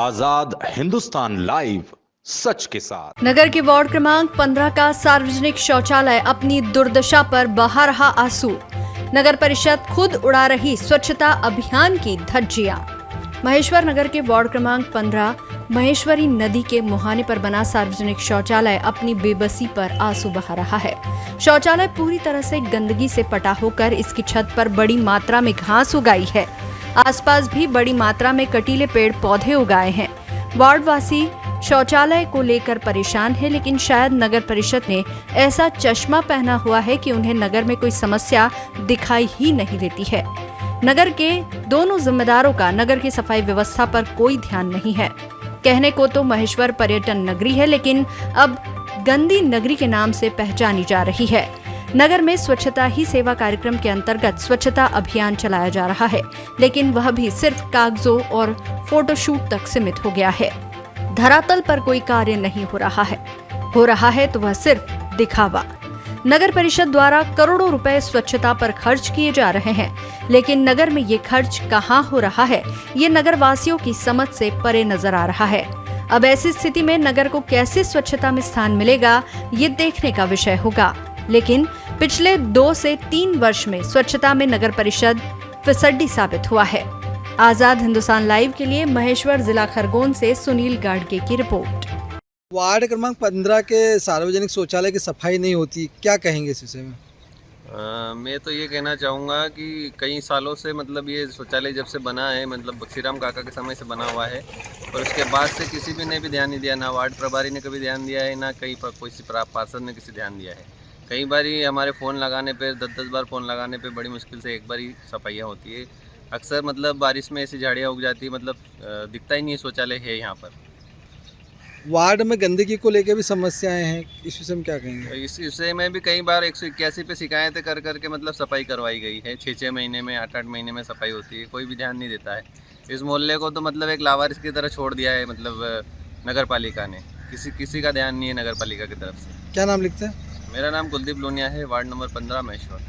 आजाद Hindustan live, सच के साथ। नगर के वार्ड क्रमांक 15 का सार्वजनिक शौचालय अपनी दुर्दशा पर बहा रहा आंसू। नगर परिषद खुद उड़ा रही स्वच्छता अभियान की धज्जियां। महेश्वर नगर के वार्ड क्रमांक 15 महेश्वरी नदी के मुहाने पर बना सार्वजनिक शौचालय अपनी बेबसी पर आंसू बहा रहा है। शौचालय पूरी तरह से गंदगी से पटा होकर इसकी छत पर बड़ी मात्रा में घास उगाई है। आसपास भी बड़ी मात्रा में कटीले पेड़ पौधे उगाए हैं। वार्ड वासी शौचालय को लेकर परेशान है, लेकिन शायद नगर परिषद ने ऐसा चश्मा पहना हुआ है कि उन्हें नगर में कोई समस्या दिखाई ही नहीं देती है। नगर के दोनों जिम्मेदारों का नगर की सफाई व्यवस्था पर कोई ध्यान नहीं है। कहने को तो महेश्वर पर्यटन नगरी है, लेकिन अब गंदी नगरी के नाम से पहचानी जा रही है। नगर में स्वच्छता ही सेवा कार्यक्रम के अंतर्गत स्वच्छता अभियान चलाया जा रहा है, लेकिन वह भी सिर्फ कागजों और फोटोशूट तक सीमित हो गया है। धरातल पर कोई कार्य नहीं हो रहा है तो वह सिर्फ दिखावा। नगर परिषद द्वारा करोड़ों रुपए स्वच्छता पर खर्च किए जा रहे हैं, लेकिन नगर में ये खर्च कहाँ हो रहा है, ये नगर वासियों की समझ से परे नजर आ रहा है। अब ऐसी स्थिति में नगर को कैसे स्वच्छता में स्थान मिलेगा, ये देखने का विषय होगा। लेकिन पिछले 2 से 3 वर्ष में स्वच्छता में नगर परिषद फिसड्डी साबित हुआ है। आजाद हिंदुस्तान लाइव के लिए महेश्वर जिला खरगोन से सुनील गाडगे की रिपोर्ट। वार्ड क्रमांक 15 के सार्वजनिक शौचालय की सफाई नहीं होती, क्या कहेंगे इस विषय में? मैं तो ये कहना चाहूँगा कि कई सालों से मतलब ये शौचालय जब से बना है, मतलब बख्शीराम काका के समय से बना हुआ है, और उसके बाद से किसी भी ने भी ध्यान नहीं दिया। ना वार्ड प्रभारी ने कभी ध्यान दिया है, ना किसी पार्षद ने किसी ध्यान दिया है। कई बार हमारे फ़ोन लगाने पे 10-10 बार फ़ोन लगाने पे बड़ी मुश्किल से एक बार ही सफाइयाँ होती है। अक्सर मतलब बारिश में ऐसी झाड़ियाँ उग जाती है, मतलब दिखता ही नहीं शौचालय है यहाँ पर। वार्ड में गंदगी को लेकर भी समस्याएं हैं, इस विषय में क्या कहेंगे? इस विषय में भी कई बार 181 पे शिकायतें कर करके मतलब सफाई करवाई गई है। 6-6 महीने में 8-8 महीने में सफाई होती है, कोई भी ध्यान नहीं देता है। इस मोहल्ले को तो मतलब एक लावारिस की तरह छोड़ दिया है, मतलब नगर पालिका ने। किसी का ध्यान नहीं है नगर पालिका की तरफ से। क्या नाम लिखते हैं? मेरा नाम कुलदीप लोनिया है, वार्ड नंबर 15 महेश्वर।